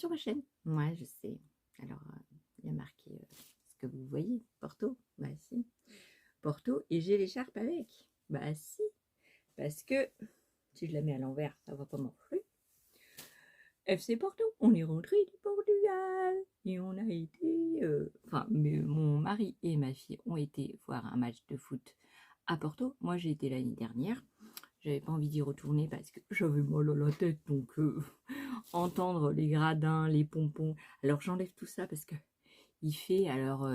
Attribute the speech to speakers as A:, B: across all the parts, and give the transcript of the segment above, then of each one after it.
A: sur ma chaîne. Moi, je sais. Alors, il y a marqué ce que vous voyez, Porto. Bah si. Porto, et j'ai l'écharpe avec. Bah si. Parce que, si je la mets à l'envers, ça va pas marcher. FC Porto, on est rentré du Portugal. Et on a été... Enfin, mon mari et ma fille ont été voir un match de foot à Porto. Moi, j'ai été l'année dernière. J'avais pas envie d'y retourner parce que j'avais mal à la tête, donc entendre les gradins, les pompons. Alors j'enlève tout ça parce que il fait alors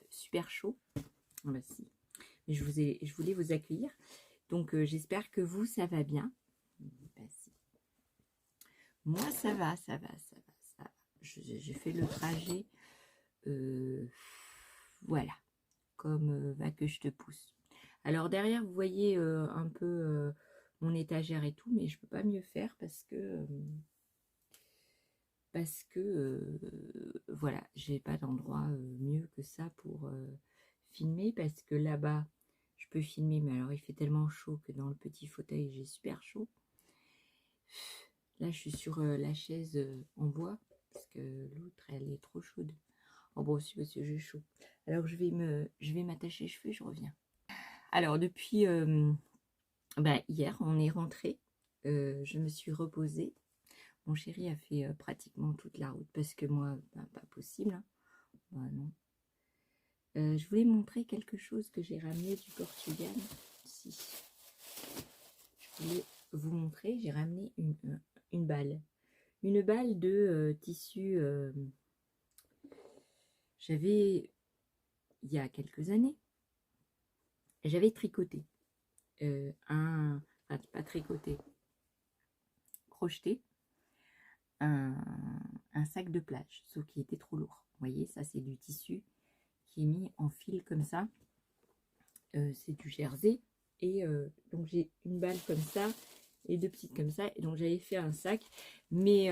A: super chaud. Ah bah si. Mais je voulais vous accueillir. Donc j'espère que vous, ça va bien. Bah si. Moi, ça va, ça va, ça va, ça va. J'ai fait le trajet. Voilà. Comme va que je te pousse. Alors derrière, vous voyez un peu mon étagère et tout, mais je peux pas mieux faire parce que voilà, j'ai pas d'endroit mieux que ça pour filmer, parce que là-bas je peux filmer, mais alors il fait tellement chaud que dans le petit fauteuil j'ai super chaud. Là je suis sur la chaise en bois parce que l'autre elle est trop chaude. Oh bon, aussi parce que j'ai chaud. Alors je vais m'attacher les cheveux, je reviens. Alors depuis hier on est rentré, je me suis reposée. Mon chéri a fait pratiquement toute la route parce que moi, pas possible. Hein. Bah, non. Je voulais montrer quelque chose que j'ai ramené du Portugal. Si. Je voulais vous montrer, j'ai ramené une balle. Une balle de tissu. J'avais, il y a quelques années, j'avais tricoté. Enfin, pas tricoté, crocheté. Un sac de plage, sauf qu'il était trop lourd. Vous voyez, ça c'est du tissu qui est mis en fil comme ça. C'est du jersey. Et donc j'ai une balle comme ça et deux petites comme ça. Et donc j'avais fait un sac, mais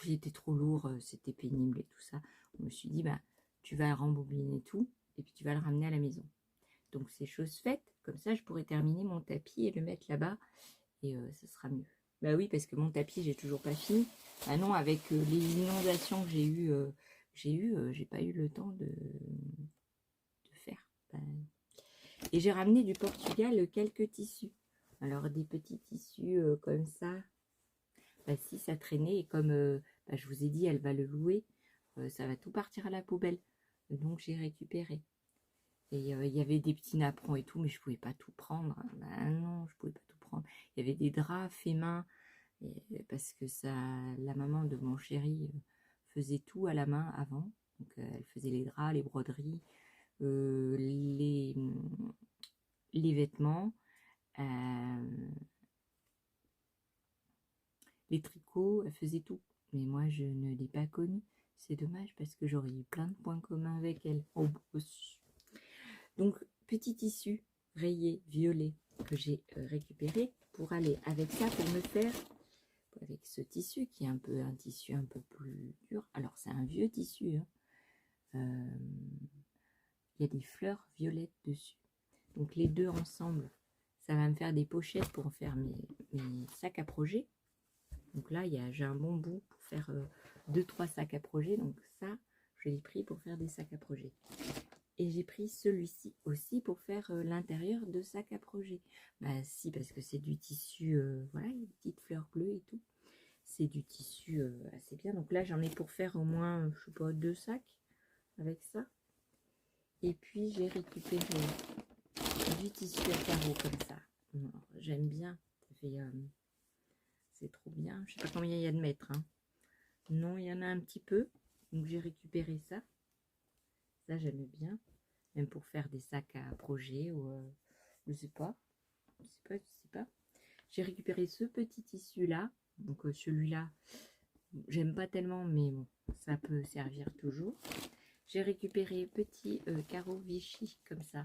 A: il était trop lourd, c'était pénible et tout ça. Je me suis dit, bah, tu vas rembobiner tout et puis tu vas le ramener à la maison. Donc c'est chose faite. Comme ça, je pourrais terminer mon tapis et le mettre là-bas. Et ça sera mieux. Bah oui, parce que mon tapis, j'ai toujours pas fini. Ah non, avec les inondations que j'ai pas eu le temps de faire. Bah, et j'ai ramené du Portugal quelques tissus. Alors des petits tissus comme ça. Bah si, ça traînait. Et comme je vous ai dit, elle va le louer, ça va tout partir à la poubelle. Donc j'ai récupéré. Et il y avait des petits napperons et tout, mais je pouvais pas tout prendre. Bah non, je pouvais pas tout prendre. Il y avait des draps faits main. Parce que la maman de mon chéri faisait tout à la main avant. Donc elle faisait les draps, les broderies, les vêtements, les tricots, elle faisait tout. Mais moi je ne l'ai pas connue. C'est dommage parce que j'aurais eu plein de points communs avec elle. Oh, aussi. Donc petit tissu rayé violet que j'ai récupéré pour aller avec ça, pour me faire avec ce tissu qui est un tissu un peu plus dur. Alors c'est un vieux tissu, hein. Il y a des fleurs violettes dessus. Donc les deux ensemble, ça va me faire des pochettes pour faire mes sacs à projet. Donc là, j'ai un bon bout pour faire 2-3 sacs à projet. Donc ça, je l'ai pris pour faire des sacs à projet. Et j'ai pris celui-ci aussi pour faire l'intérieur de sacs à projet. Bah si, parce que c'est du tissu, voilà, il y a des petites fleurs bleues et tout. C'est du tissu assez bien. Donc là, j'en ai pour faire au moins, je sais pas, 2 sacs avec ça. Et puis, j'ai récupéré du tissu à carreaux comme ça. J'aime bien. C'est trop bien. Je sais pas combien il y a de mètres. Hein. Non, il y en a un petit peu. Donc, j'ai récupéré ça. Ça, j'aime bien. Même pour faire des sacs à projet ou je sais pas. Je sais pas. J'ai récupéré ce petit tissu-là. Donc, celui-là, j'aime pas tellement, mais bon, ça peut servir toujours. J'ai récupéré petit carreau Vichy comme ça.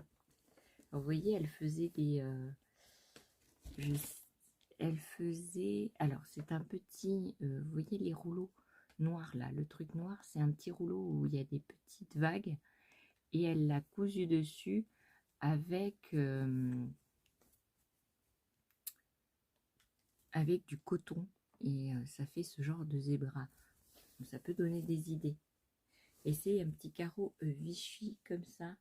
A: Alors, vous voyez, elle faisait des... elle faisait... Alors, c'est un petit... vous voyez les rouleaux noirs là. Le truc noir, c'est un petit rouleau où il y a des petites vagues. Et elle l'a cousu dessus avec... avec du coton. Et ça fait ce genre de zébra. Donc, ça peut donner des idées. Et c'est un petit carreau Vichy comme ça.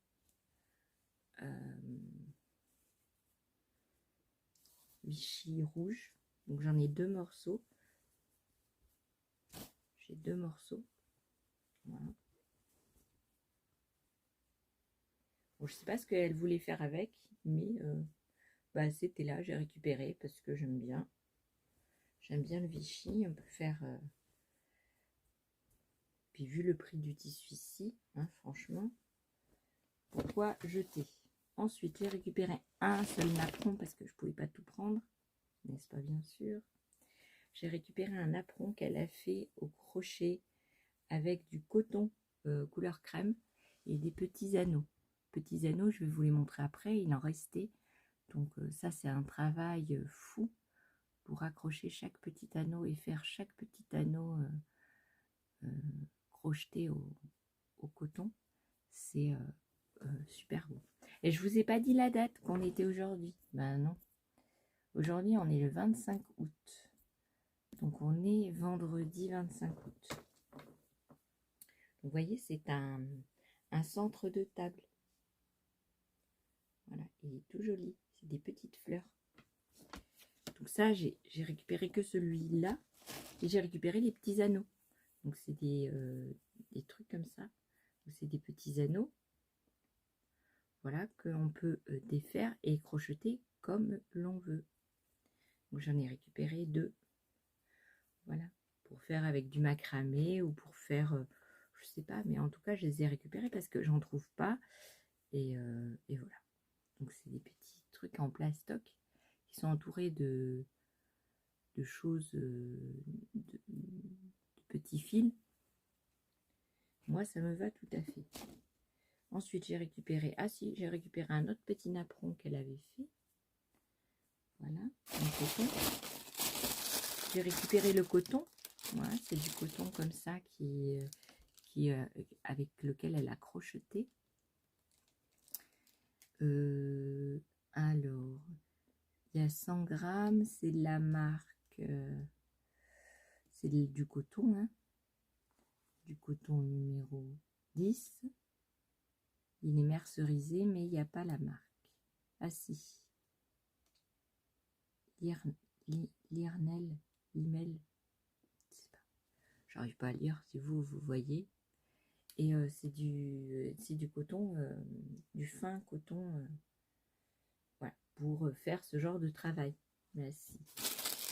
A: Vichy rouge. Donc j'en ai 2 morceaux. J'ai 2 morceaux. Voilà. Bon, je sais pas ce qu'elle voulait faire avec, mais bah, c'était là, j'ai récupéré parce que j'aime bien. J'aime bien le Vichy. On peut faire. Puis vu le prix du tissu ici, hein, franchement, pourquoi jeter? Ensuite, j'ai récupéré un seul napperon parce que je pouvais pas tout prendre, n'est-ce pas bien sûr? J'ai récupéré un napperon qu'elle a fait au crochet avec du coton couleur crème et des petits anneaux. Petits anneaux, je vais vous les montrer après, il en restait. Donc ça, c'est un travail fou pour accrocher chaque petit anneau et faire chaque petit anneau crocheté au coton. C'est super beau. Et je vous ai pas dit la date qu'on était aujourd'hui. Ben non. Aujourd'hui, on est le 25 août. Donc, on est vendredi 25 août. Vous voyez, c'est un centre de table. Voilà, il est tout joli. C'est des petites fleurs. Donc ça, j'ai récupéré que celui-là. Et j'ai récupéré les petits anneaux. Donc, c'est des trucs comme ça. C'est des petits anneaux. Voilà, que l'on peut défaire et crocheter comme l'on veut. Donc j'en ai récupéré 2. Voilà, pour faire avec du macramé ou pour faire, je sais pas, mais en tout cas, je les ai récupérés parce que j'en trouve pas. Et voilà. Donc c'est des petits trucs en plastoc qui sont entourés de choses, de petits fils. Moi, ça me va tout à fait. Ensuite, j'ai récupéré, j'ai récupéré un autre petit napperon qu'elle avait fait. Voilà, un coton. J'ai récupéré le coton. Voilà, c'est du coton comme ça avec lequel elle a crocheté. Alors, il y a 100 grammes, c'est de la marque, c'est du coton, hein, du coton numéro 10. Il est mercerisé, mais il n'y a pas la marque. Ah si. Limel. Je sais pas. J'arrive pas à lire, si vous voyez. Et c'est du coton, du fin coton, voilà, pour faire ce genre de travail. Là, si.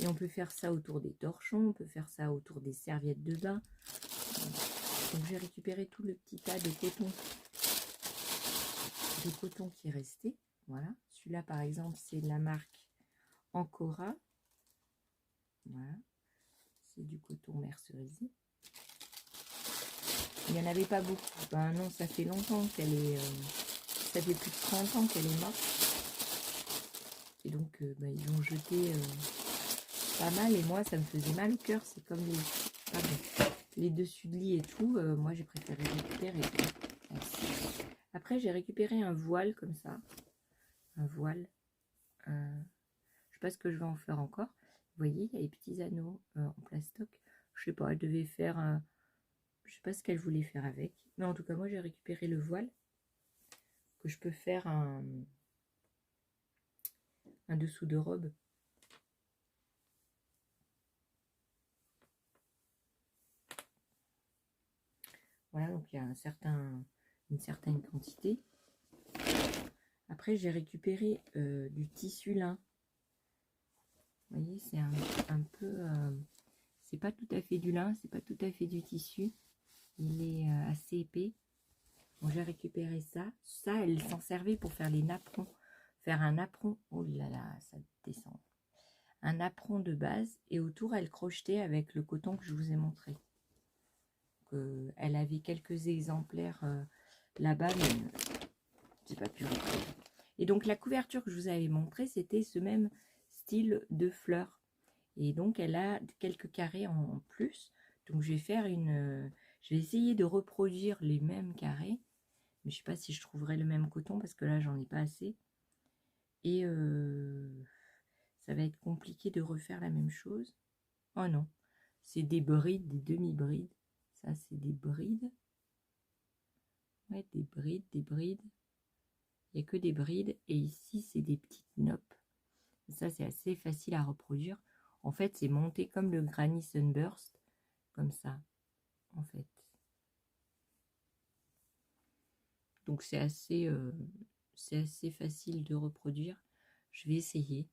A: Et on peut faire ça autour des torchons, on peut faire ça autour des serviettes de bain. Donc j'ai récupéré tout le petit tas de coton qui restait. Voilà. Celui-là, par exemple, c'est de la marque Ancora. Voilà. C'est du coton mercerisé. Il n'y en avait pas beaucoup. Ben non, ça fait longtemps qu'elle est... ça fait plus de 30 ans qu'elle est morte. Et donc, ben, ils ont jeté pas mal. Et moi, ça me faisait mal au cœur. C'est comme les dessus de lit et tout. Moi, j'ai préféré récupérer. Après, j'ai récupéré un voile comme ça. Un voile. Je sais pas ce que je vais en faire encore. Vous voyez, il y a les petits anneaux en plastoc. Je sais pas, elle devait faire... je sais pas ce qu'elle voulait faire avec. Mais en tout cas, moi, j'ai récupéré le voile. Que je peux faire un dessous de robe. Voilà, donc il y a une certaine quantité. Après, j'ai récupéré du tissu lin. Vous voyez, c'est un peu... c'est pas tout à fait du lin, c'est pas tout à fait du tissu. Il est assez épais. Bon, j'ai récupéré ça. Ça, elle s'en servait pour faire les napperons. Faire un napperon. Oh là là, ça descend. Un napperon de base. Et autour, elle crochetait avec le coton que je vous ai montré. Elle avait quelques exemplaires là-bas, mais j'ai pas pu retrouver. Et donc la couverture que je vous avais montré, c'était ce même style de fleurs. Et donc elle a quelques carrés en plus. Donc je vais faire je vais essayer de reproduire les mêmes carrés. Mais je sais pas si je trouverai le même coton parce que là j'en ai pas assez. Et ça va être compliqué de refaire la même chose. Oh non, c'est des brides, des demi-brides. Ça, c'est des brides. Ouais, des brides, des brides. Il n'y a que des brides. Et ici, c'est des petites noppes. Ça, c'est assez facile à reproduire. En fait, c'est monté comme le Granny Sunburst. Comme ça, en fait. Donc, c'est assez facile de reproduire. Je vais essayer.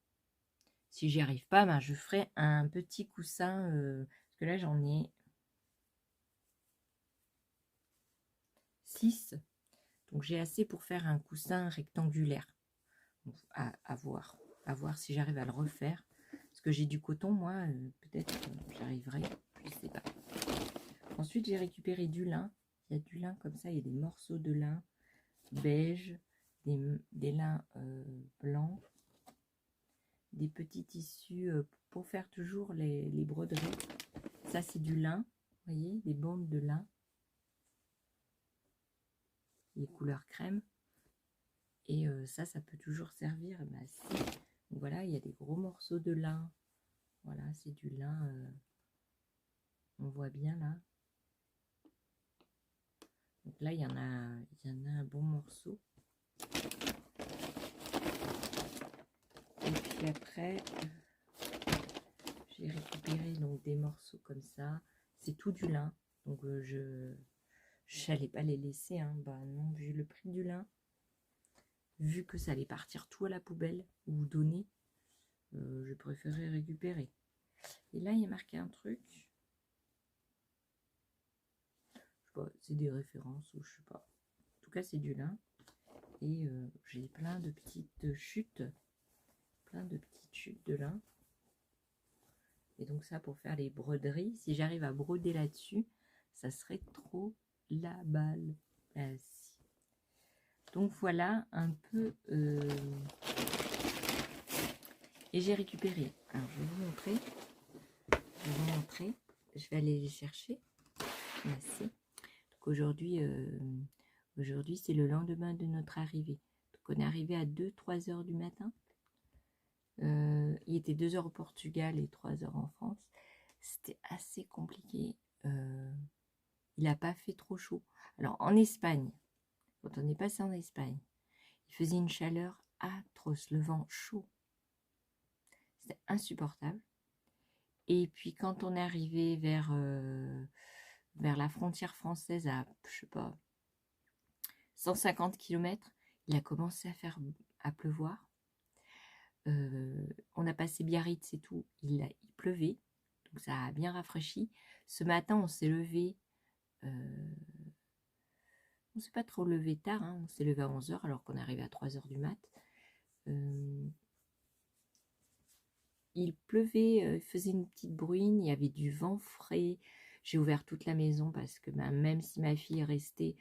A: Si j'y arrive pas, ben, je ferai un petit coussin. Parce que là, j'en ai 6. Donc, j'ai assez pour faire un coussin rectangulaire. À voir. À voir si j'arrive à le refaire. Parce que j'ai du coton, moi. Peut-être que j'arriverai. Je sais pas. Ensuite, j'ai récupéré du lin. Il y a du lin comme ça. Il y a des morceaux de lin beige, des lins blancs, des petits tissus pour faire toujours les broderies. Ça, c'est du lin. Vous voyez, des bandes de lin. Les couleurs crème. Et ça peut toujours servir. Bah, si. Donc, voilà, il y a des gros morceaux de lin. Voilà, c'est du lin. On voit bien là. Donc là, il y en a un bon morceau. Et puis après, j'ai récupéré donc des morceaux comme ça. C'est tout du lin. Donc je n'allais pas les laisser. Hein. Bah non, vu le prix du lin, vu que ça allait partir tout à la poubelle ou donner, je préférais récupérer. Et là, il y a marqué un truc. Je sais pas, c'est des références ou je sais pas. En tout cas, c'est du lin. Et j'ai plein de petites chutes. Plein de petites chutes de lin. Et donc ça, pour faire les broderies, si j'arrive à broder là-dessus, ça serait trop la balle. Donc voilà un peu. Et j'ai récupéré. Alors je vais vous montrer. Je vais aller les chercher. Merci. Donc aujourd'hui, c'est le lendemain de notre arrivée. Donc on est arrivé à 2-3 heures du matin. Il était 2 heures au Portugal et 3 heures en France. C'était assez compliqué. Il n'a pas fait trop chaud. Alors en Espagne, quand on est passé en Espagne, il faisait une chaleur atroce, le vent chaud. C'était insupportable. Et puis quand on est arrivé vers la frontière française à, je sais pas, 150 km, il a commencé à pleuvoir. On a passé Biarritz et tout, il pleuvait, donc ça a bien rafraîchi. Ce matin, on s'est levé, on ne s'est pas trop levé tard, hein, on s'est levé à 11 h alors qu'on est arrivé à 3 h du mat. Il pleuvait, il faisait une petite bruine, il y avait du vent frais. J'ai ouvert toute la maison parce que même si ma fille est restée,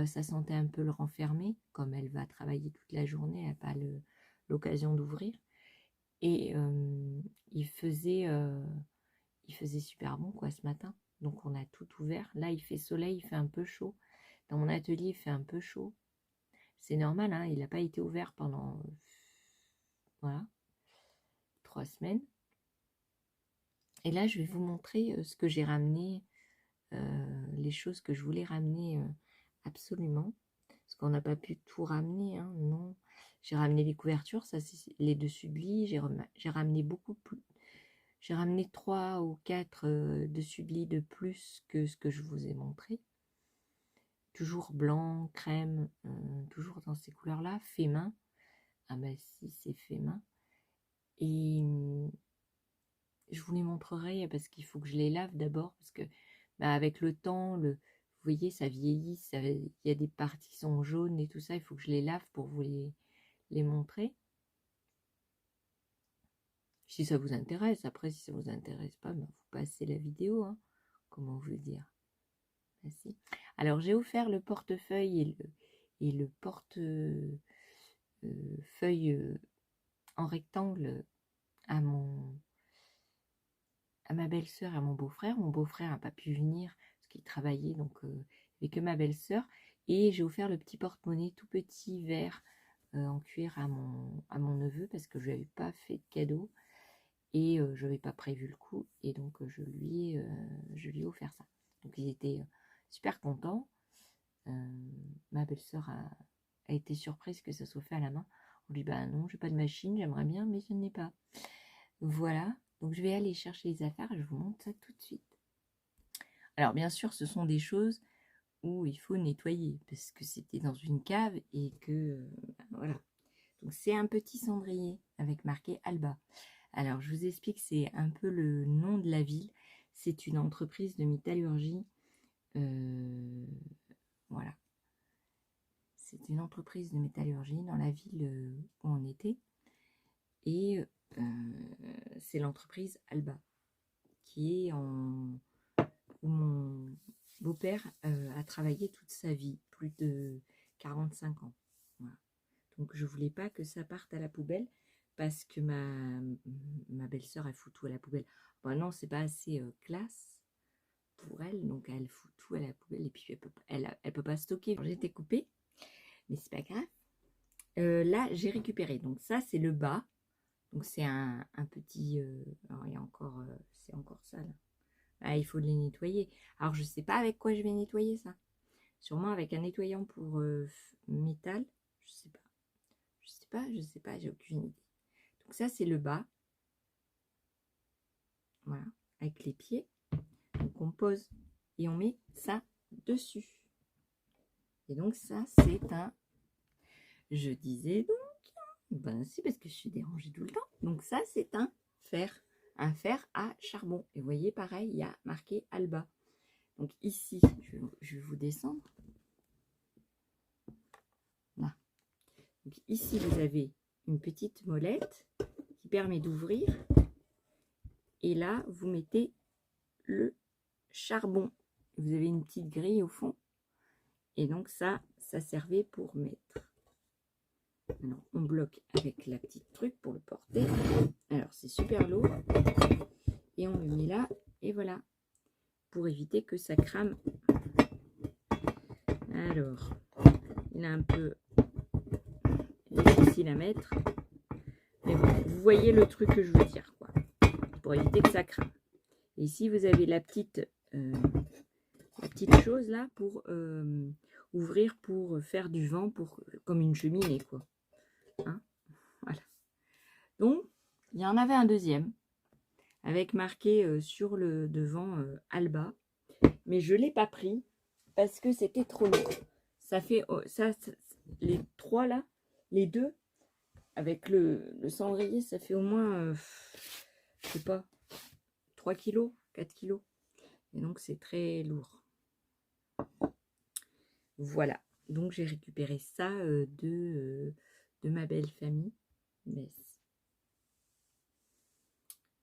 A: ça sentait un peu le renfermer. Comme elle va travailler toute la journée, elle n'a pas l'occasion d'ouvrir. Et il faisait super bon quoi ce matin. Donc on a tout ouvert. Là il fait soleil, il fait un peu chaud. Dans mon atelier il fait un peu chaud. C'est normal, hein, il n'a pas été ouvert pendant voilà 3 semaines. Et là je vais vous montrer ce que j'ai ramené, les choses que je voulais ramener absolument. Parce qu'on n'a pas pu tout ramener, hein, non. J'ai ramené les couvertures, ça c'est les dessus de lit. J'ai ramené beaucoup plus. J'ai ramené 3 ou 4 dessus de lit de plus que ce que je vous ai montré. Toujours blanc, crème, toujours dans ces couleurs-là, fait main. Ah ben si, c'est fait main. Et je vous les montrerai parce qu'il faut que je les lave d'abord. Parce que bah, avec le temps, vous voyez, ça vieillit. Il y a des parties qui sont jaunes et tout ça. Il faut que je les lave pour vous les montrer. Si ça vous intéresse. Après, si ça vous intéresse pas, ben, vous passez la vidéo. Hein. Comment vous dire? Merci. Alors, j'ai offert le portefeuille et le portefeuille en rectangle à ma belle-sœur et à mon beau-frère. Mon beau-frère n'a pas pu venir parce qu'il travaillait, donc il n'y avait que ma belle-sœur. Et j'ai offert le petit porte-monnaie tout petit vert en cuir à mon neveu parce que je lui avais pas fait de cadeau et je n'avais pas prévu le coup. Et donc, je lui ai offert ça. Donc ils étaient super contents. Ma belle-sœur a été surprise que ça soit fait à la main. On lui dit bah non, j'ai pas de machine, j'aimerais bien, mais je n'ai pas. Voilà, donc je vais aller chercher les affaires et je vous montre ça tout de suite. Alors bien sûr, ce sont des choses où il faut nettoyer parce que c'était dans une cave et que voilà. Donc c'est un petit cendrier avec marqué Alba. Alors je vous explique, c'est un peu le nom de la ville. C'est une entreprise de métallurgie. Voilà. C'est une entreprise de métallurgie dans la ville où on était. Et c'est l'entreprise Alba qui est où mon beau-père a travaillé toute sa vie, plus de 45 ans. Voilà. Donc je voulais pas que ça parte à la poubelle parce que ma belle-sœur elle fout tout à la poubelle. Bon non, c'est pas assez classe pour elle, donc elle fout tout à la poubelle et puis elle peut pas stocker. J'ai été coupée, mais c'est pas grave. Là j'ai récupéré, donc ça c'est le bas, donc c'est un petit, alors il y a encore, c'est encore sale. Ah, il faut les nettoyer. Alors je sais pas avec quoi je vais nettoyer ça. Sûrement avec un nettoyant pour métal, je sais pas. Je sais pas, j'ai aucune idée. Donc ça, c'est le bas. Voilà, avec les pieds. Donc on pose et on met ça dessus. Et donc ça, c'est un... Je disais donc... Ben si, parce que je suis dérangée tout le temps. Donc ça, c'est un fer. Un fer à charbon. Et vous voyez, pareil, il y a marqué Alba. Donc ici, je vais vous descendre. Là. Donc ici, vous avez une petite molette qui permet d'ouvrir. Et là, vous mettez le charbon. Vous avez une petite grille au fond. Et donc ça servait pour mettre. Alors, on bloque avec la petite truc pour le porter. Alors, c'est super lourd. Et on le met là. Et voilà. Pour éviter que ça crame. Alors, il est un peu difficile à mettre. Mais bon, vous voyez le truc que je veux dire, quoi. Pour éviter que ça crame. Et ici, vous avez la petite chose là pour ouvrir, pour faire du vent, comme une cheminée, quoi. Hein, voilà. Donc, il y en avait un deuxième avec marqué sur le devant Alba, mais je ne l'ai pas pris parce que c'était trop lourd. Ça fait les trois là, les deux avec le cendrier, ça fait au moins, je sais pas, 3 kilos, 4 kilos. Et donc, c'est très lourd. Voilà. Donc, j'ai récupéré ça de ma belle famille.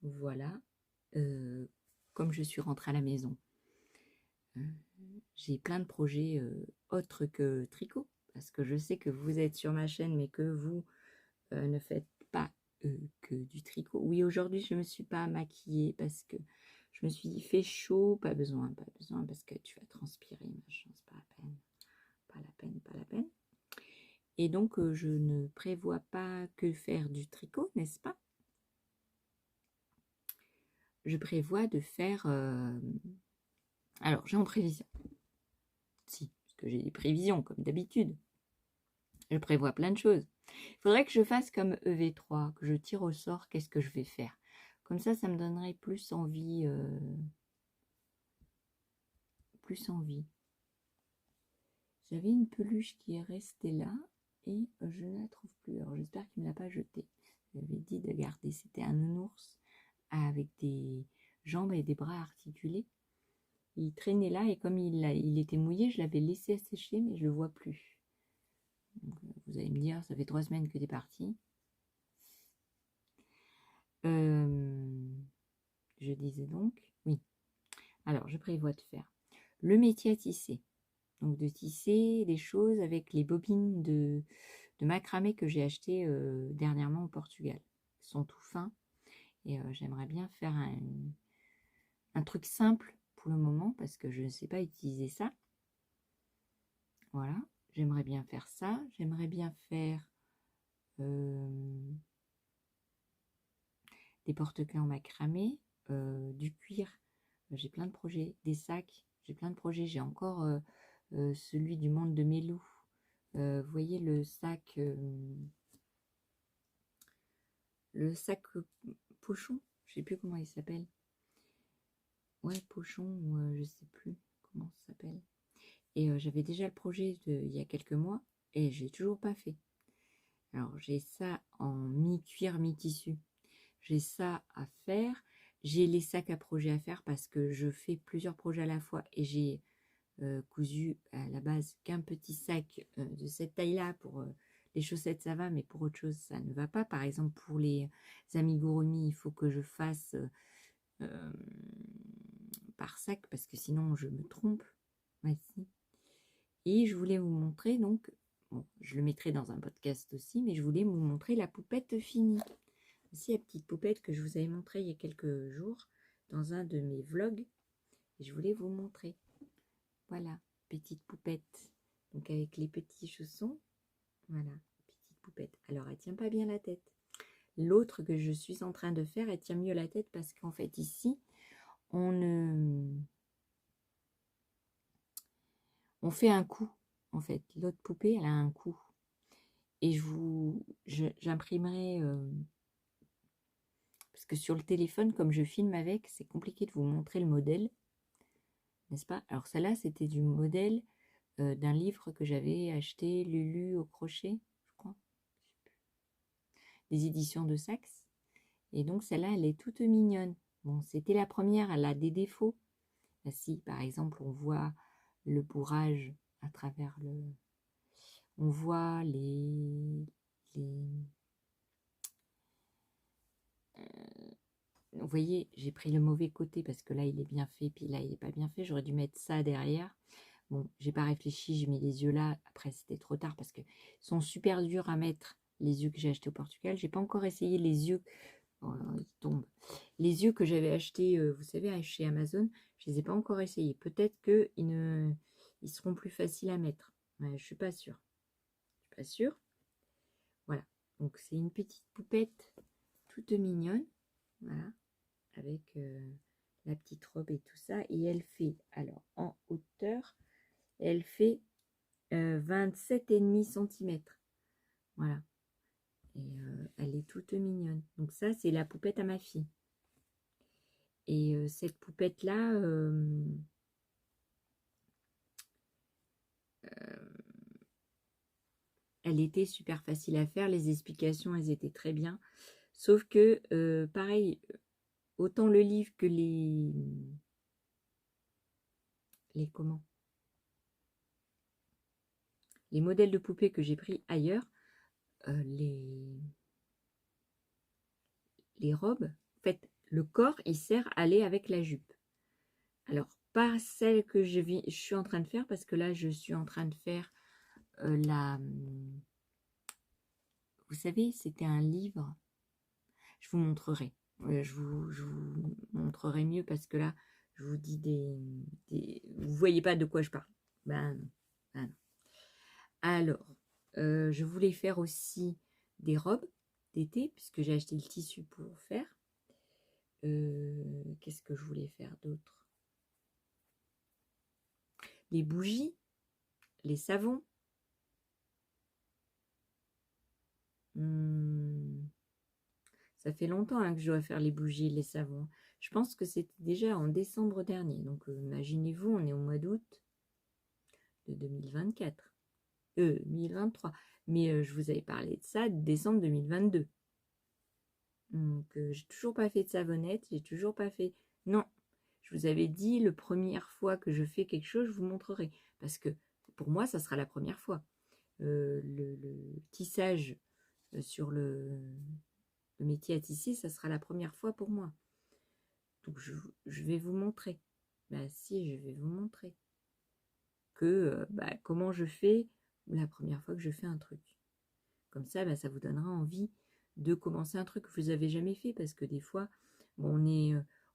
A: Voilà. Comme je suis rentrée à la maison, j'ai plein de projets autres que tricot. Parce que je sais que vous êtes sur ma chaîne, mais que vous ne faites pas que du tricot. Oui, aujourd'hui, je ne me suis pas maquillée parce que je me suis dit, fait chaud, pas besoin, parce que tu vas transpirer, ma chance, pas la peine. Pas la peine, pas la peine. Et donc, je ne prévois pas que faire du tricot, n'est-ce pas? Je prévois de faire... Alors, j'ai en prévision. Si, parce que j'ai des prévisions, comme d'habitude. Je prévois plein de choses. Il faudrait que je fasse comme EV3, que je tire au sort qu'est-ce que je vais faire. Comme ça me donnerait plus envie. J'avais une peluche qui est restée là et je ne la trouve plus. Alors j'espère qu'il ne me l'a pas jetée. J'avais dit de garder. C'était un nounours avec des jambes et des bras articulés. Il traînait là et comme il était mouillé, je l'avais laissé sécher, mais je ne le vois plus. Donc, vous allez me dire, ça fait 3 semaines que tu es parti. Je disais donc, oui. Alors, je prévois de faire le métier à tisser. Donc, de tisser des choses avec les bobines de macramé que j'ai acheté dernièrement au Portugal. Ils sont tout fins. Et j'aimerais bien faire un truc simple pour le moment parce que je ne sais pas utiliser ça. Voilà. J'aimerais bien faire ça. J'aimerais bien faire des porte-clés en macramé, du cuir. J'ai plein de projets, des sacs. j'ai plein de projets. J'ai encore celui du monde de Mélou. Vous voyez le sac pochon, je sais plus comment il s'appelle. Ouais, pochon, je sais plus comment ça s'appelle. Et j'avais déjà le projet il y a quelques mois et j'ai toujours pas fait. Alors j'ai ça en mi-cuir, mi-tissu. J'ai ça à faire. J'ai les sacs à projet à faire parce que je fais plusieurs projets à la fois et j'ai cousu à la base qu'un petit sac de cette taille-là pour les chaussettes, ça va, mais pour autre chose, ça ne va pas. Par exemple, pour les amigurumi, il faut que je fasse euh, par sac parce que sinon je me trompe. Voici. Et je voulais vous montrer donc, bon, je le mettrai dans un podcast aussi, mais je voulais vous montrer la poupette finie. Voici la petite poupette que je vous avais montrée il y a quelques jours dans un de mes vlogs. Et je voulais vous montrer. Voilà, petite poupette. Donc avec les petits chaussons. Voilà, petite poupette. Alors elle tient pas bien la tête. L'autre que je suis en train de faire, elle tient mieux la tête parce qu'en fait ici, on fait un coup. En fait, l'autre poupée, elle a un coup. Et j'imprimerai parce que sur le téléphone, comme je filme avec, c'est compliqué de vous montrer le modèle, n'est-ce pas? Alors celle-là, c'était du modèle d'un livre que j'avais acheté, Lulu au crochet, je crois, des éditions de Saxe. Et donc celle-là, elle est toute mignonne. Bon, c'était la première, elle a des défauts. Là, si, par exemple, on voit le bourrage à travers le... On voit vous voyez, j'ai pris le mauvais côté parce que là, il est bien fait, puis là, il n'est pas bien fait. J'aurais dû mettre ça derrière. Bon, j'ai pas réfléchi, j'ai mis les yeux là. Après, c'était trop tard parce que sont super durs à mettre, les yeux que j'ai achetés au Portugal. J'ai pas encore essayé les yeux. Oh, ils tombent. Les yeux que j'avais achetés, vous savez, chez Amazon, je les ai pas encore essayés. Peut-être ils seront plus faciles à mettre. Ouais, je suis pas sûre. Je suis pas sûre. Voilà. Donc, c'est une petite poupette toute mignonne. Voilà. Avec la petite robe et tout ça. Et elle fait, alors, en hauteur, elle fait 27,5 cm. Voilà. Et elle est toute mignonne. Donc ça, c'est la poupette à ma fille. Et cette poupette-là, elle était super facile à faire. Les explications, elles étaient très bien. Sauf que, pareil, autant le livre que les comment? Les modèles de poupées que j'ai pris ailleurs, les robes, en fait, le corps, il sert à aller avec la jupe. Alors, pas celle que je suis en train de faire, parce que là, je suis en train de faire vous savez, c'était un livre. Je vous montrerai. Je vous montrerai mieux, parce que là, je vous dis vous voyez pas de quoi je parle. Ben non. Ben non. Alors, je voulais faire aussi des robes d'été, puisque j'ai acheté le tissu pour faire. Qu'est-ce que je voulais faire d'autre? Les bougies, les savons. Ça fait longtemps que je dois faire les bougies et les savons. Je pense que c'était déjà en décembre dernier. Donc, imaginez-vous, on est au mois d'août de 2024. 2023. Mais je vous avais parlé de ça de décembre 2022. Donc, j'ai toujours pas fait de savonnette. J'ai toujours pas fait... Non, je vous avais dit, la première fois que je fais quelque chose, je vous montrerai. Parce que pour moi, ça sera la première fois. Le tissage sur le métier à tisser, ça sera la première fois pour moi. Donc, je vais vous montrer. Bah si, je vais vous montrer que comment je fais la première fois que je fais un truc. Comme ça, ça vous donnera envie de commencer un truc que vous n'avez jamais fait. Parce que des fois, bon,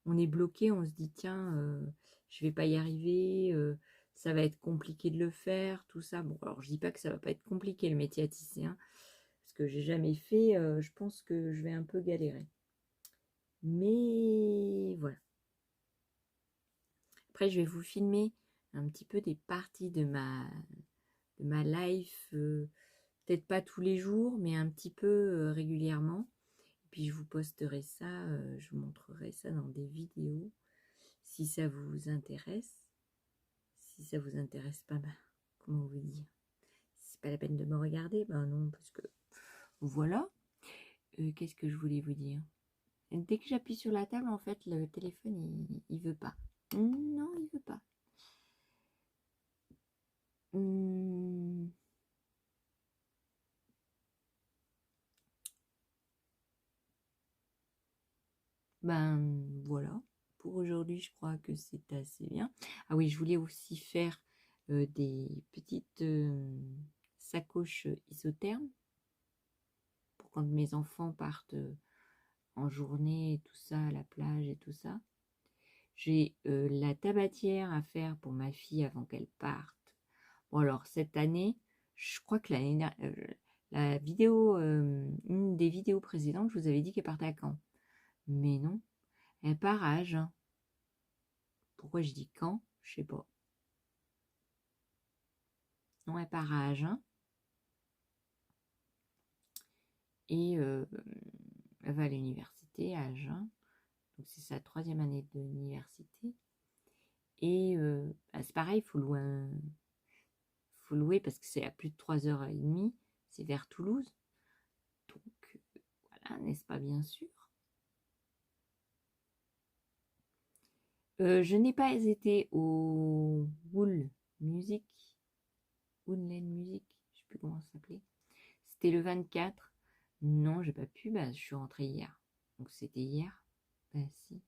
A: on est bloqué, on se dit, tiens, je vais pas y arriver, ça va être compliqué de le faire, tout ça. Bon, alors je dis pas que ça va pas être compliqué le métier à tisser, hein, parce que j'ai jamais fait, je pense que je vais un peu galérer. Mais voilà. Après, je vais vous filmer un petit peu des parties de ma life, peut-être pas tous les jours, mais un petit peu régulièrement. Et puis je vous posterai ça, je vous montrerai ça dans des vidéos, si ça vous intéresse. Si ça vous intéresse pas, ben, comment vous dire, c'est pas la peine de me regarder, ben non, parce que voilà. Qu'est-ce que je voulais vous dire? Dès que j'appuie sur la table, en fait, le téléphone, il veut pas. Non, il veut pas. Ben voilà. Pour aujourd'hui, je crois que c'est assez bien. Ah oui, je voulais aussi faire des petites sacoches isothermes pour quand mes enfants partent en journée et tout ça, à la plage et tout ça. J'ai la tabatière à faire pour ma fille avant qu'elle parte. Bon alors cette année, je crois que la vidéo, une des vidéos précédentes, je vous avais dit qu'elle partait à Caen. Mais non, elle part à Agen. Pourquoi je dis Caen? Je sais pas. Non, elle part à Agen. Et elle va à l'université à Agen. Donc c'est sa 3e année d'université. Et bah, c'est pareil, il faut louer parce que c'est à plus de 3h30. C'est vers Toulouse. Donc voilà, n'est-ce pas bien sûr? Je n'ai pas été au Wool Music. Woodland Music, je sais plus comment ça s'appelait. C'était le 24. Non, j'ai pas pu, bah, je suis rentrée hier. Donc c'était hier. Bah si.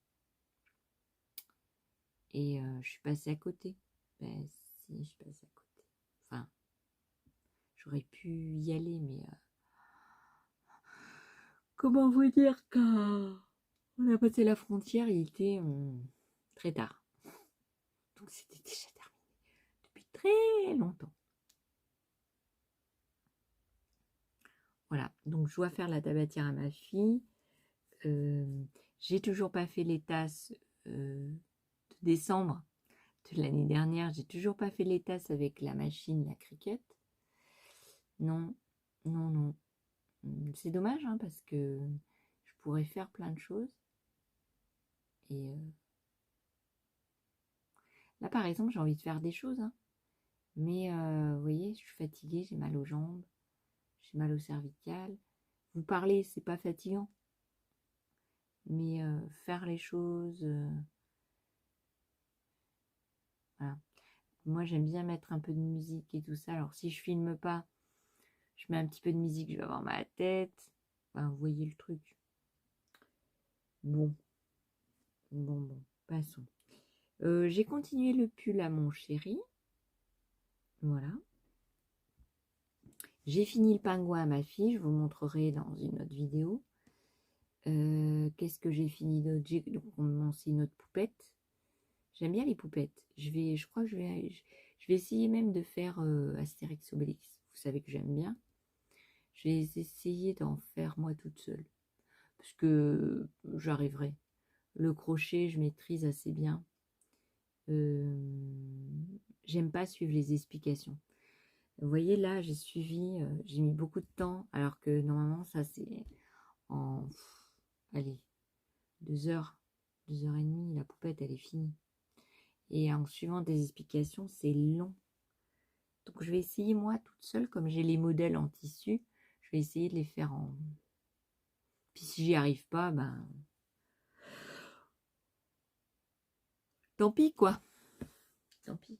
A: Et je suis passée à côté. Bah si, je suis passée à côté. Enfin, j'aurais pu y aller, mais comment vous dire quand on a passé la frontière, il était très tard. Donc c'était déjà terminé depuis très longtemps. Voilà, donc je dois faire la tabatière à ma fille. J'ai toujours pas fait les tasses de décembre de l'année dernière. J'ai toujours pas fait les tasses avec la machine, la Cricut. Non, non, non. C'est dommage hein, parce que je pourrais faire plein de choses. Et là, par exemple, j'ai envie de faire des choses. Hein. Mais vous voyez, je suis fatiguée, j'ai mal aux jambes, j'ai mal au cervical. Vous parlez, c'est pas fatigant. Mais faire les choses, voilà. Moi, j'aime bien mettre un peu de musique et tout ça. Alors, si je filme pas, je mets un petit peu de musique, je vais avoir ma tête. Enfin, vous voyez le truc. Bon, passons. J'ai continué le pull à mon chéri. Voilà. J'ai fini le pingouin à ma fille. Je vous montrerai dans une autre vidéo. Qu'est-ce que j'ai fini d'autre? J'ai commencé une autre poupette. J'aime bien les poupettes. Je crois que je vais essayer même de faire Astérix Obélix. Vous savez que j'aime bien. Je vais essayer d'en faire moi toute seule. Parce que j'arriverai. Le crochet, je maîtrise assez bien. J'aime pas suivre les explications. Vous voyez là, j'ai suivi, j'ai mis beaucoup de temps, alors que normalement ça c'est en, allez, 2 heures, 2h30, la poupette elle est finie. Et en suivant des explications, c'est long. Donc je vais essayer moi toute seule, comme j'ai les modèles en tissu, je vais essayer de les faire en... Puis si j'y arrive pas, ben... tant pis quoi. Tant pis.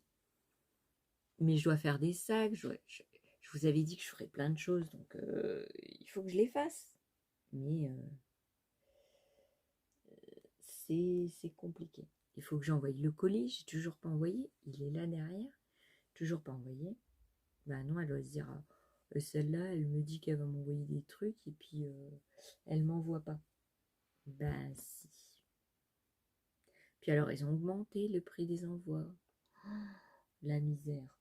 A: Mais je dois faire des sacs, je vous avais dit que je ferais plein de choses, donc il faut que je les fasse. Mais c'est compliqué. Il faut que j'envoie le colis, j'ai toujours pas envoyé, il est là derrière, toujours pas envoyé. Ben non, elle doit se dire, celle-là, elle me dit qu'elle va m'envoyer des trucs et puis elle m'envoie pas. Ben si. Puis alors, ils ont augmenté le prix des envois. Oh, la misère.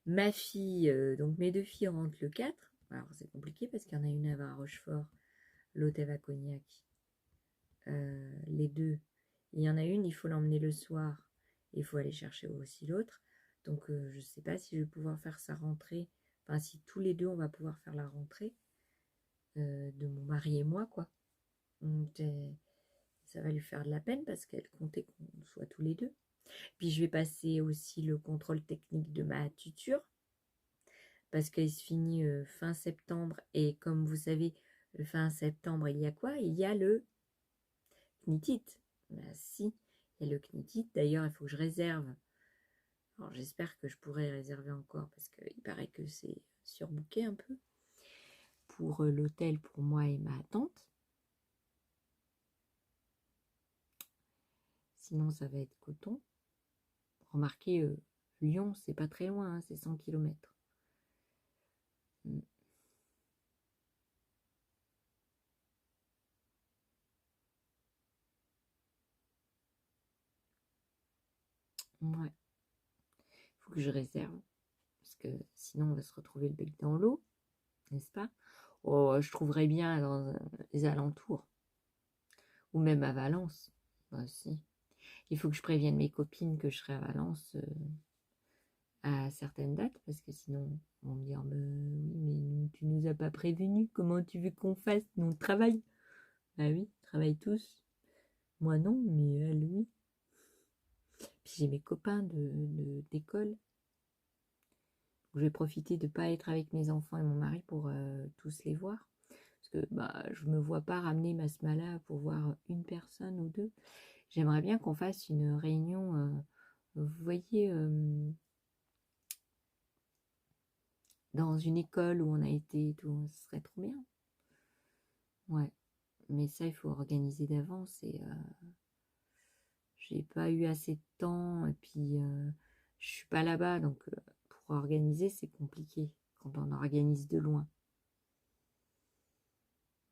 A: Ma fille, donc mes 2 filles rentrent le 4. Alors c'est compliqué parce qu'il y en a une, elle va à Rochefort, l'autre elle va à Cognac. Les deux, Il y en a une, il faut l'emmener le soir. Il faut aller chercher aussi l'autre. Donc, je ne sais pas si je vais pouvoir faire sa rentrée. Enfin, si tous les deux, on va pouvoir faire la rentrée de mon mari et moi, quoi. Donc, ça va lui faire de la peine parce qu'elle comptait qu'on soit tous les deux. Puis, je vais passer aussi le contrôle technique de ma tuture parce qu'elle se finit fin septembre. Et comme vous savez, le fin septembre, il y a quoi? Il y a le CNITIT. Ben, si, il y a le CNITIT. D'ailleurs, il faut que je réserve. Alors, j'espère que je pourrai réserver encore parce qu'il paraît que c'est surbooké un peu pour l'hôtel pour moi et ma tante. Sinon, ça va être coton. Remarquez, Lyon, c'est pas très loin, hein, c'est 100 km. Ouais, il faut que je réserve parce que sinon, on va se retrouver le bec dans l'eau, n'est-ce pas? Oh, je trouverais bien dans les alentours ou même à Valence. Bah, si. Il faut que je prévienne mes copines que je serai à Valence à certaines dates, parce que sinon, on va me dire, oui, mais tu nous as pas prévenu, comment tu veux qu'on fasse? Nous, on travaille. Bah oui, on travaille tous. Moi non, mais elle, oui. Puis j'ai mes copains d'école. Je vais profiter de ne pas être avec mes enfants et mon mari pour tous les voir. Parce que bah, je ne me vois pas ramener ma smala pour voir une personne ou deux. J'aimerais bien qu'on fasse une réunion, vous voyez, dans une école où on a été et tout, ce serait trop bien. Ouais, mais ça, il faut organiser d'avance et j'ai pas eu assez de temps et puis je suis pas là-bas, donc pour organiser, c'est compliqué quand on organise de loin.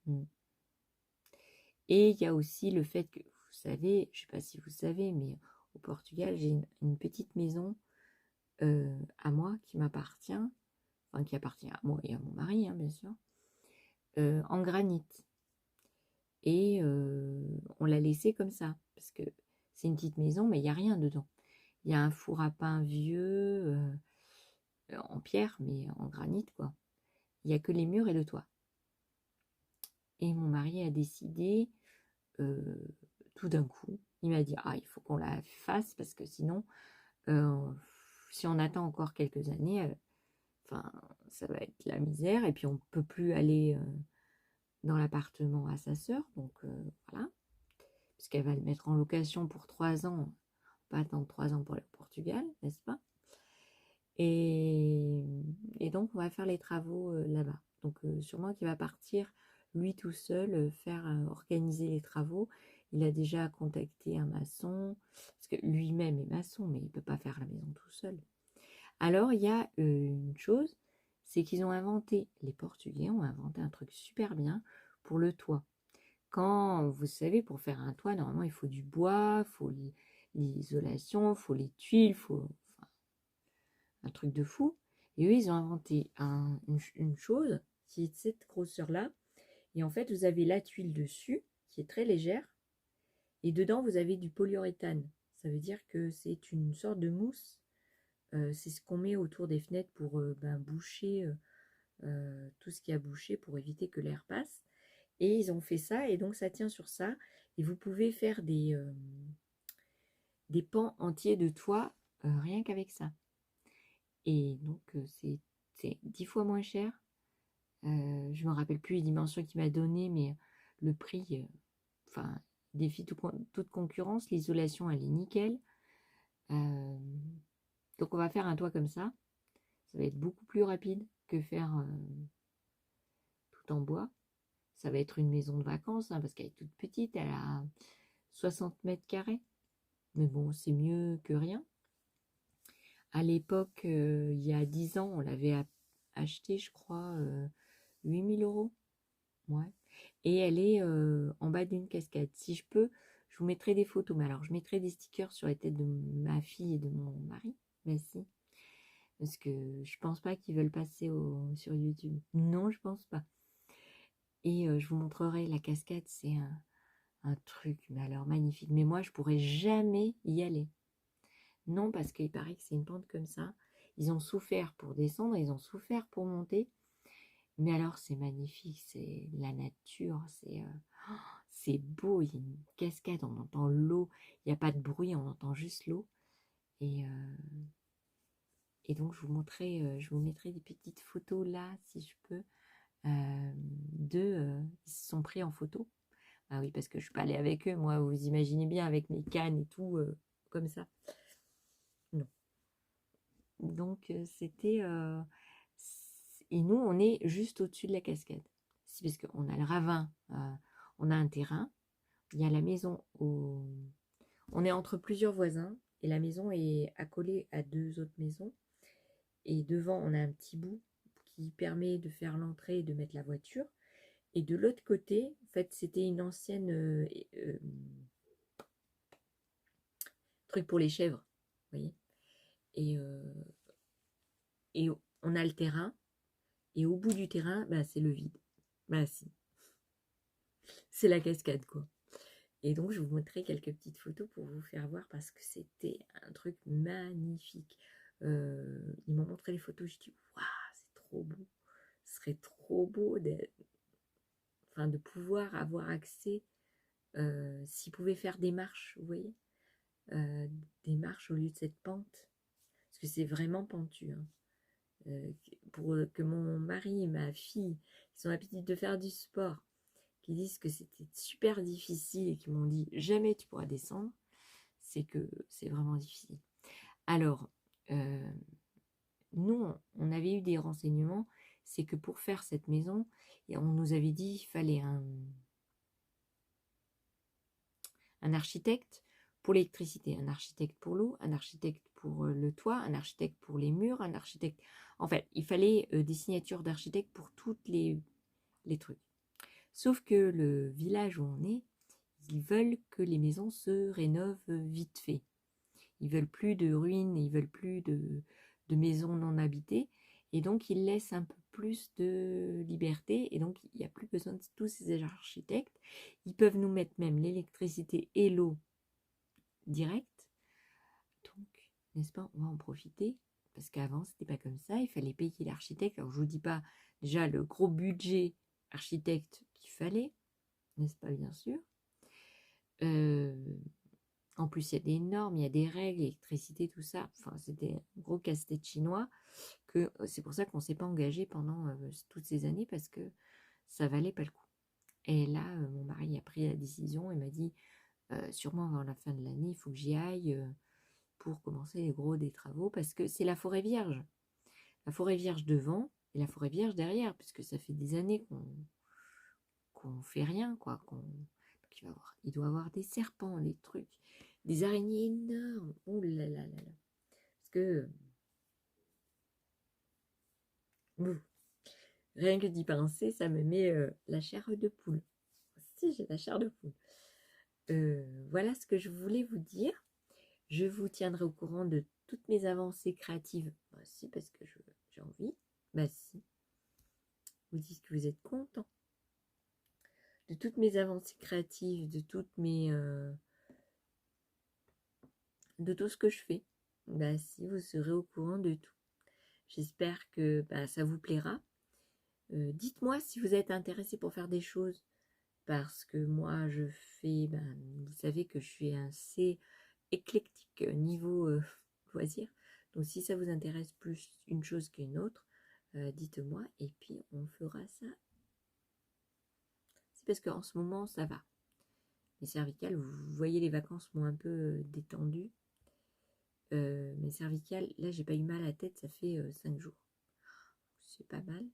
A: Mm. Et il y a aussi le fait que, vous savez, je sais pas si vous savez, mais au Portugal, j'ai une petite maison à moi qui m'appartient, enfin qui appartient à moi et à mon mari, hein, bien sûr, en granit. Et on l'a laissée comme ça, parce que c'est une petite maison, mais il n'y a rien dedans. Il y a un four à pain vieux, en pierre, mais en granit, quoi. Il n'y a que les murs et le toit. Et mon mari a décidé, tout d'un coup, il m'a dit, ah, il faut qu'on la fasse, parce que sinon, si on attend encore quelques années, enfin, ça va être la misère, et puis on ne peut plus aller dans l'appartement à sa sœur, donc voilà, puisqu'elle va le mettre en location pour 3 ans, pas attendre 3 ans pour aller au Portugal, n'est-ce pas? Et donc, on va faire les travaux là-bas. Donc, sûrement qu'il va partir, lui tout seul, organiser les travaux. Il a déjà contacté un maçon, parce que lui-même est maçon, mais il ne peut pas faire la maison tout seul. Alors, il y a une chose, c'est qu'ils ont inventé, les Portugais ont inventé un truc super bien pour le toit. Quand, vous savez, pour faire un toit, normalement, il faut du bois, il faut l'isolation, il faut les tuiles, il faut un truc de fou. Et eux, ils ont inventé une chose qui est de cette grosseur-là. Et en fait, vous avez la tuile dessus, qui est très légère. Et dedans, vous avez du polyuréthane. Ça veut dire que c'est une sorte de mousse. C'est ce qu'on met autour des fenêtres pour boucher tout ce qui a bouché pour éviter que l'air passe. Et ils ont fait ça, et donc ça tient sur ça. Et vous pouvez faire des pans entiers de toit rien qu'avec ça. Et donc, c'est 10 fois moins cher. Je ne me rappelle plus les dimensions qu'il m'a donné, mais le prix, enfin, défie toute concurrence. L'isolation, elle est nickel. Donc, on va faire un toit comme ça. Ça va être beaucoup plus rapide que faire tout en bois. Ça va être une maison de vacances, hein, parce qu'elle est toute petite. Elle a 60 mètres carrés. Mais bon, c'est mieux que rien. À l'époque, il y a 10 ans, on l'avait acheté, je crois, 8 000 €. Ouais. Et elle est en bas d'une cascade. Si je peux, je vous mettrai des photos. Mais alors, je mettrai des stickers sur les têtes de ma fille et de mon mari. Mais si. Parce que je pense pas qu'ils veulent passer sur YouTube. Non, je pense pas. Et je vous montrerai la cascade. C'est un truc, mais alors magnifique. Mais moi, je pourrais jamais y aller. Non, parce qu'il paraît que c'est une pente comme ça. Ils ont souffert pour descendre, ils ont souffert pour monter. Mais alors, c'est magnifique, c'est la nature, c'est beau. Il y a une cascade, on entend l'eau. Il n'y a pas de bruit, on entend juste l'eau. Et donc, je vous mettrai des petites photos là, si je peux, ils se sont pris en photo. Ah oui, parce que je suis pas allée avec eux, moi, vous imaginez bien, avec mes cannes et tout, comme ça. Non. Donc, et nous, on est juste au-dessus de la cascade. C'est parce qu'on a le ravin, on a un terrain, il y a la maison, on est entre plusieurs voisins, et la maison est accolée à 2 autres maisons. Et devant, on a un petit bout qui permet de faire l'entrée et de mettre la voiture. Et de l'autre côté, en fait, c'était une ancienne truc pour les chèvres, vous voyez. Et on a le terrain, et au bout du terrain, bah, c'est le vide. Bah si, c'est la cascade, quoi. Et donc, je vous montrerai quelques petites photos pour vous faire voir, parce que c'était un truc magnifique. Ils m'ont montré les photos, je dis, waouh, c'est trop beau. Ce serait trop beau de pouvoir avoir accès, s'ils pouvaient faire des marches, vous voyez, des marches au lieu de cette pente, parce que c'est vraiment pentu, hein. Pour que mon mari et ma fille, qui sont l'habitude de faire du sport, qui disent que c'était super difficile et qui m'ont dit jamais tu pourras descendre, c'est que c'est vraiment difficile. Alors, nous, on avait eu des renseignements, c'est que pour faire cette maison, et on nous avait dit qu'il fallait un architecte pour l'électricité, un architecte pour l'eau, un architecte pour le toit, un architecte pour les murs, un architecte... En fait, il fallait des signatures d'architectes pour toutes les trucs. Sauf que le village où on est, ils veulent que les maisons se rénovent vite fait. Ils veulent plus de ruines, ils veulent plus de maisons non habitées. Et donc, ils laissent un peu plus de liberté. Et donc, il n'y a plus besoin de tous ces architectes. Ils peuvent nous mettre même l'électricité et l'eau direct. Donc, n'est-ce pas, on va en profiter. Parce qu'avant, c'était pas comme ça. Il fallait payer l'architecte. Alors, je vous dis pas déjà le gros budget architecte qu'il fallait, n'est-ce pas, bien sûr. En plus, il y a des normes, il y a des règles, l'électricité, tout ça. Enfin, c'était un gros casse-tête chinois. C'est pour ça qu'on ne s'est pas engagé pendant toutes ces années, parce que ça valait pas le coup. Et là, mon mari a pris la décision et m'a dit, sûrement avant la fin de l'année, il faut que j'y aille pour commencer les gros des travaux, parce que c'est la forêt vierge. La forêt vierge devant et la forêt vierge derrière, puisque ça fait des années qu'on fait rien, quoi. Donc il doit y avoir des serpents, des trucs, des araignées énormes. Oh là là là là. Parce que rien que d'y penser, ça me met la chair de poule. Si, j'ai la chair de poule. Voilà ce que je voulais vous dire. Je vous tiendrai au courant de toutes mes avancées créatives. Bah si, parce que j'ai envie. Bah si. Vous dites que vous êtes content de toutes mes avancées créatives, de de tout ce que je fais. Bah si, vous serez au courant de tout. J'espère que ça vous plaira. Dites-moi si vous êtes intéressé pour faire des choses, parce que moi je fais, vous savez que je suis assez éclectique niveau loisir. Donc si ça vous intéresse plus une chose qu'une autre, dites-moi et puis on fera ça. C'est parce qu'en ce moment ça va. Mes cervicales, vous voyez, les vacances m'ont un peu détendu. Mes cervicales, là j'ai pas eu mal à la tête, ça fait 5 jours. C'est pas mal,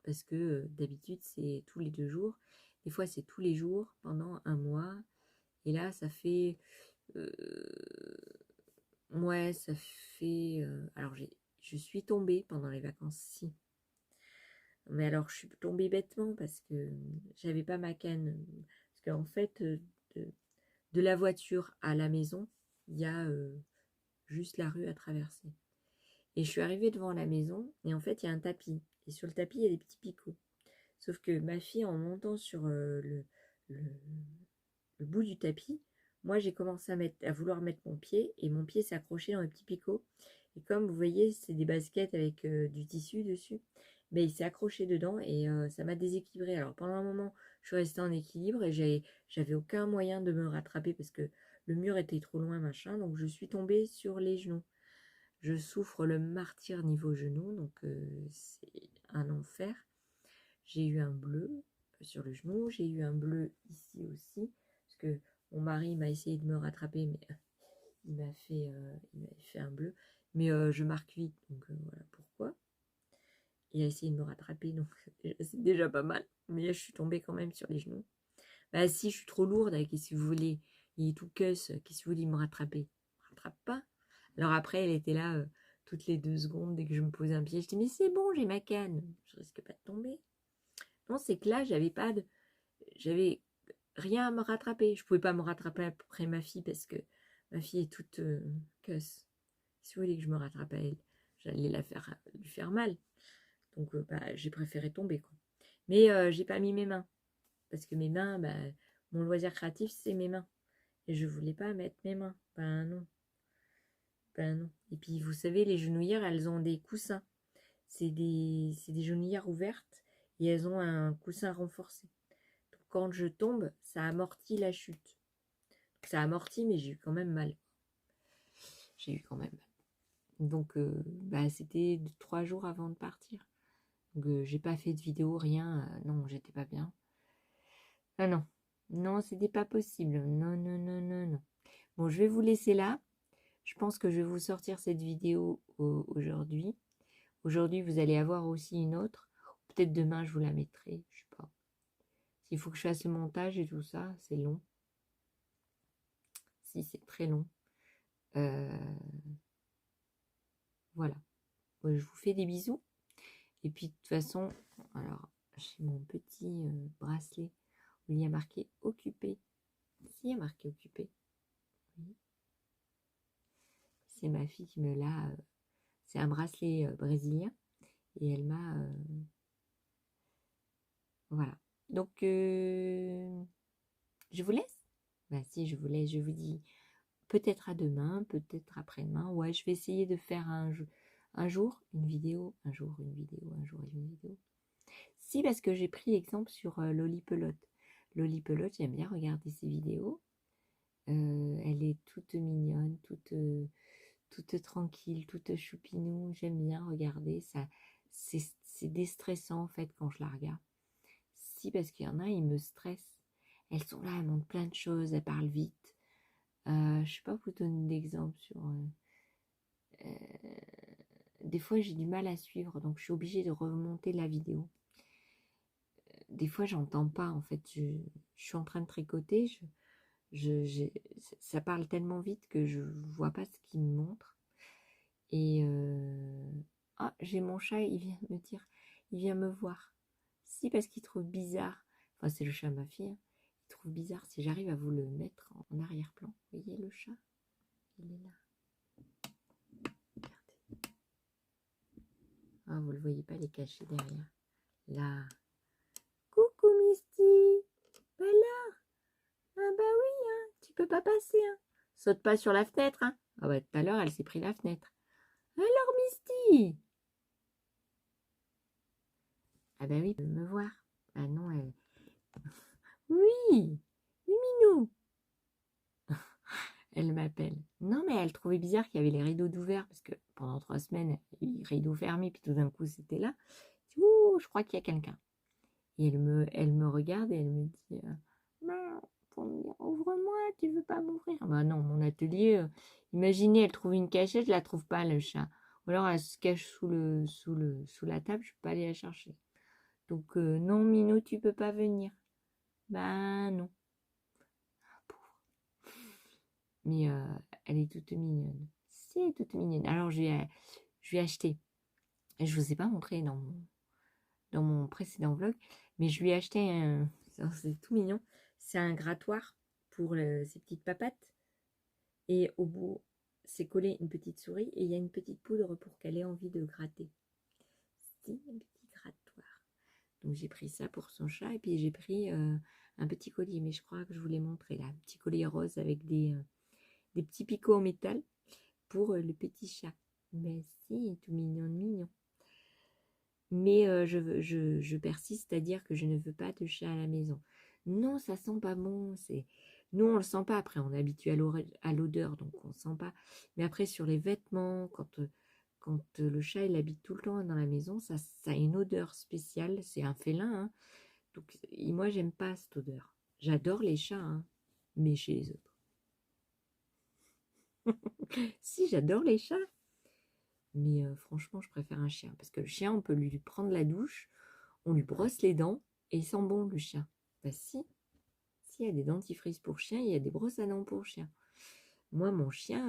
A: parce que d'habitude c'est tous les 2 jours. Des fois c'est tous les jours pendant un mois. Et là ça fait... ouais, ça fait... alors je suis tombée pendant les vacances, si. Mais alors je suis tombée bêtement parce que j'avais pas ma canne. Parce qu'en fait, de la voiture à la maison, il y a juste la rue à traverser. Et je suis arrivée devant la maison, et en fait, il y a un tapis. Et sur le tapis, il y a des petits picots. Sauf que ma fille, en montant sur le bout du tapis, moi j'ai commencé à vouloir mettre mon pied et mon pied s'est accroché dans le petit picot. Et comme vous voyez, c'est des baskets avec du tissu dessus, mais il s'est accroché dedans et ça m'a déséquilibré. Alors pendant un moment, je suis restée en équilibre et j'avais aucun moyen de me rattraper parce que le mur était trop loin, machin, donc je suis tombée sur les genoux. Je souffre le martyre niveau genou, donc c'est un enfer. J'ai eu un bleu sur le genou, j'ai eu un bleu ici aussi, parce que mon mari m'a essayé de me rattraper, mais il m'a fait un bleu. Mais je marque vite, donc voilà pourquoi. Il a essayé de me rattraper, donc c'est déjà pas mal. Mais je suis tombée quand même sur les genoux. Bah si, je suis trop lourde, qu'est-ce que vous voulez? Il est tout cuss, qu'est-ce que vous voulez me rattraper? Il me rattrape pas. Alors après, elle était là toutes les 2 secondes, dès que je me posais un pied, je dis mais c'est bon, j'ai ma canne, je risque pas de tomber. Non, c'est que là, j'avais rien à me rattraper. Je pouvais pas me rattraper après ma fille parce que ma fille est toute cuss. Si vous voulez que je me rattrape à elle, j'allais lui faire mal. Donc bah, j'ai préféré tomber, quoi. Mais j'ai pas mis mes mains parce que mes mains, bah, mon loisir créatif, c'est mes mains. Et je voulais pas mettre mes mains. Ben non. Ben non. Et puis vous savez, les genouillères, elles ont des coussins. C'est des genouillères ouvertes et elles ont un coussin renforcé. Donc quand je tombe, ça amortit la chute. Donc, ça amortit, mais j'ai eu quand même mal. J'ai eu quand même mal. Donc bah, c'était 3 jours avant de partir. Donc j'ai pas fait de vidéo, rien. Non, j'étais pas bien. Ah non. Non, c'était pas possible. Non, non, non, non, non. Bon, je vais vous laisser là. Je pense que je vais vous sortir cette vidéo aujourd'hui. Aujourd'hui, vous allez avoir aussi une autre. Peut-être demain, je vous la mettrai. Je sais pas. S'il faut que je fasse le montage et tout ça, c'est long. Si, c'est très long. Voilà. Je vous fais des bisous. Et puis, de toute façon, alors, j'ai mon petit bracelet où il y a marqué occupé. Si, il y a marqué occupé. Oui. C'est ma fille qui me l'a. C'est un bracelet brésilien. Et elle m'a. Voilà. Donc, je vous laisse. Ben, si, je vous laisse. Je vous dis peut-être à demain, peut-être après-demain. Ouais, je vais essayer de faire un jour une vidéo, un jour une vidéo, un jour une vidéo. Si, parce que j'ai pris l'exemple sur Lolipelote. Lolipelote, j'aime bien regarder ses vidéos. Elle est toute mignonne, toute tranquille, toute choupinou. J'aime bien regarder ça. C'est déstressant en fait quand je la regarde. Si, parce qu'il y en a, ils me stressent. Elles sont là, elles montrent plein de choses, elles parlent vite. Je ne sais pas vous donner d'exemple sur... des fois, j'ai du mal à suivre, donc je suis obligée de remonter la vidéo. Des fois, j'entends pas, en fait. Je suis en train de tricoter, ça parle tellement vite que je vois pas ce qu'il me montre. Et... ah, j'ai mon chat, il vient me dire, il vient me voir. Si, parce qu'il trouve bizarre, enfin c'est le chat de ma fille, hein. Il trouve bizarre si j'arrive à vous le mettre en arrière-plan. Vous voyez le chat? Il est là. Regardez. Ah, vous le voyez pas, il est caché derrière. Là. Coucou Misty. Bah là. Ah bah oui, hein. Tu peux pas passer, hein. Saute pas sur la fenêtre, hein. Ah bah tout à l'heure, elle s'est pris la fenêtre. Alors Misty. Ah bah oui, elle veut me voir. Ah non, elle... Oui. Oui, Minou. Elle m'appelle. Non, mais elle trouvait bizarre qu'il y avait les rideaux d'ouvert parce que pendant 3 semaines, il y a eu les rideaux fermés, puis tout d'un coup, c'était là. Je dis, ouh, je crois qu'il y a quelqu'un. Et elle me regarde et elle me dit, non, pour me dire, ouvre-moi, tu veux pas m'ouvrir? Bah non, mon atelier, imaginez, elle trouve une cachette, je la trouve pas, le chat. Ou alors elle se cache sous la table, je peux pas aller la chercher. Donc, non, Minou, tu peux pas venir. Bah non. Mais elle est toute mignonne. C'est toute mignonne. Alors, je lui ai acheté. Et je ne vous ai pas montré dans mon précédent vlog, mais je lui ai acheté un... C'est tout mignon. C'est un grattoir pour ses petites papates. Et au bout, c'est collé une petite souris et il y a une petite poudre pour qu'elle ait envie de gratter. C'est un petit grattoir. Donc j'ai pris ça pour son chat et puis j'ai pris un petit collier, mais je crois que je vous l'ai montré là, un petit collier rose avec des petits picots en métal pour le petit chat. Mais si, tout mignon, mignon. Mais je persiste à dire que je ne veux pas de chat à la maison. Non, ça sent pas bon. Nous, on le sent pas. Après, on est habitué à l'odeur, donc on sent pas. Mais après, sur les vêtements, quand le chat il habite tout le temps dans la maison, ça a une odeur spéciale. C'est un félin, hein. Donc, moi, j'aime pas cette odeur. J'adore les chats, hein, mais chez les autres. Si, j'adore les chats. Mais franchement, je préfère un chien. Parce que le chien, on peut lui prendre la douche, on lui brosse les dents, et il sent bon, le chien. Bah si, il y a des dentifrices pour chien, il y a des brosses à dents pour chien. Moi, mon chien,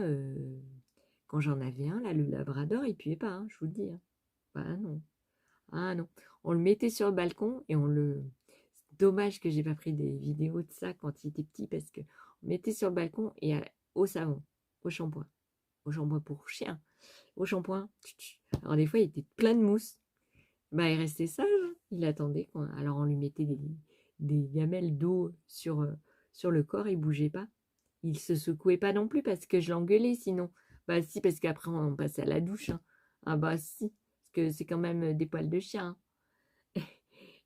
A: quand j'en avais un, là, le labrador, il puait pas, hein, je vous le dis. Hein. Bah non. Ah non. On le mettait sur le balcon, et Dommage que j'ai pas pris des vidéos de ça quand il était petit, parce que on mettait sur le balcon, et au savon, au shampoing pour chien. Au shampoing. Alors des fois, il était plein de mousse. Bah, il restait sage. Hein. Il attendait. Alors on lui mettait des gamelles d'eau sur le corps. Il bougeait pas. Il se secouait pas non plus parce que je l'engueulais sinon. Bah si, parce qu'après on passait à la douche. Hein. Ah bah si. Parce que c'est quand même des poils de chien. Hein.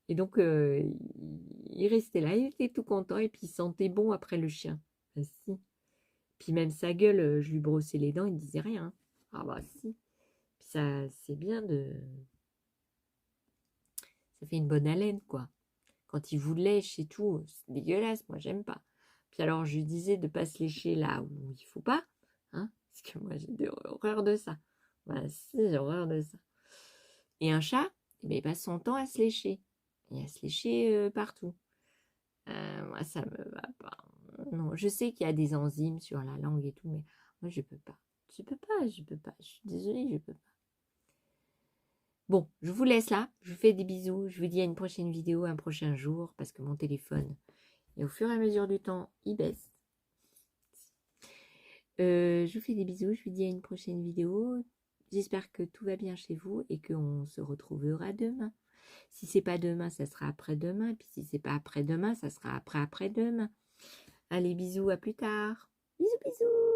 A: Et donc il restait là. Il était tout content. Et puis il sentait bon après le chien. Bah si. Puis même sa gueule, je lui brossais les dents. Il disait rien. Hein. Ah bah si. Puis ça, c'est bien ça fait une bonne haleine, quoi. Quand il vous lèche et tout, c'est dégueulasse, moi j'aime pas. Puis alors je lui disais de pas se lécher là où il faut pas, hein, parce que moi j'ai horreur de ça. Bah si, j'ai horreur de ça. Et un chat, eh ben, il passe son temps à se lécher. Et à se lécher partout. Moi ça me va pas. Non, je sais qu'il y a des enzymes sur la langue et tout, mais moi je peux pas. Je peux pas. Je suis désolée, je peux pas. Bon, je vous laisse là, je vous fais des bisous, je vous dis à une prochaine vidéo, un prochain jour, parce que mon téléphone, et au fur et à mesure du temps, il baisse. Je vous fais des bisous, je vous dis à une prochaine vidéo. J'espère que tout va bien chez vous et qu'on se retrouvera demain. Si c'est pas demain, ça sera après-demain. Puis si c'est pas après-demain, ça sera après-après-demain. Allez, bisous, à plus tard. Bisous, bisous.